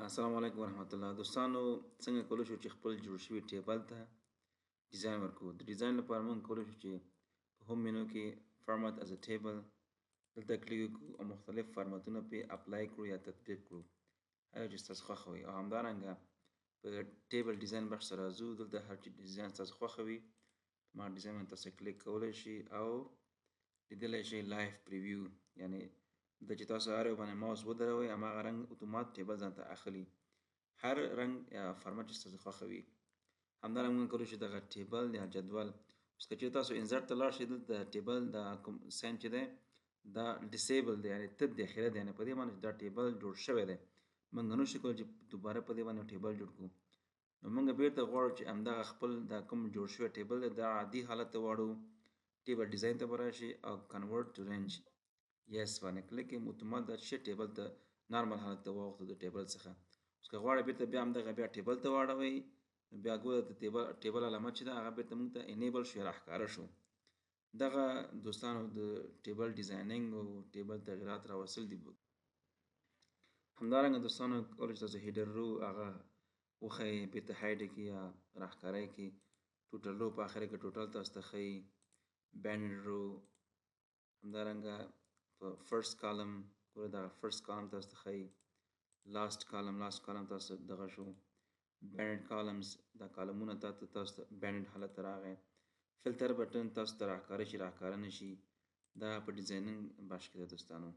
السلام علیکم ورحمت الله. دوستانو څنګه کولی شو چې خپل جوړ شوي ټیبل ته ډیزاین ورکړو. د ډیزاین لپاره موږ کولی شو چې په هوم مینو کې فارمات از ا ټیبل دلته کلیک وکړو او مختلف فارماتونه پې اپلای کړو یا تطبیق کړو، هر چې ستاسو خوښه وي. او همدارنګه په ټیبل ډیزاین بخش ته راځو، دلته هر چې ډیزاین ستاسو خوښه وي ما ډیزاین باندې تاسو کلیک کولی شي او لیدلی شئ لایف پریویو، یعنی د چې تاسو هر یو باندې ماوس ودروئ هماغه رنګ اتومات ټیبل ځان ته اخلي، هر رنګ یا فارمټ چې ستاسو خوښه وي. همدارنګه موږ کولی شو دغه ټیبل یا جدول اوس که چېرې تاسو انزرټ ته لاړ شئ، دلته ټیبل دا کوم ساین چې دی دا ډیسیبل دی، یعنې تت دی اخیره دی، یعنې په دې باندې دا ټیبل جوړ شوی دی. موږ نشو کولی چې دوباره په دې باندې ټیبل جوړ کړو. نو موږ بیرته غواړو چې همدغه خپل دا کوم جوړ شوی ټیبل دی دا عادي حالت ته واړو، ټیبل ډیزاین ته به راشئ او کنورټ ټو رینج یس باندې کلیک کوئ، اتومات دا شی ټیبل ته نارمل حالت ته واوښتو د ټیبل څخه. اوس که غواړئ بیرته بیا همدغه بیا ټیبل ته واړوئ، بیا ګوره د ټیبل علامت چې ده هغه بیرته موږ ته انیبل شو یا راښکاره شو. دغه دوستانو د ټیبل ډیزاینینګ او ټیبل تغییرات راوستل دي. همدارنګه دوستانو کولی شئ تاسو هیډر رو هغه وښیئ، بیرته هایډ یې کړئ یا راښکاره یې کړئ. ټوټل رو په آخره کې ټوټل تاسو ته ښیي. بینډ رو همدارنګه په فرست کالم ګوره دغه فرست کالم تاسو ته ښیي. لاست کالم تاسو دغه شو. بینډ کالمز دا کالمونه تاسو ته بینډ حالت ته راغی. فلټر بټن تاسو ته راښکاره شي راښکاره نه شي، دا په ډیزاینینګ بخش کې ده دوستانو.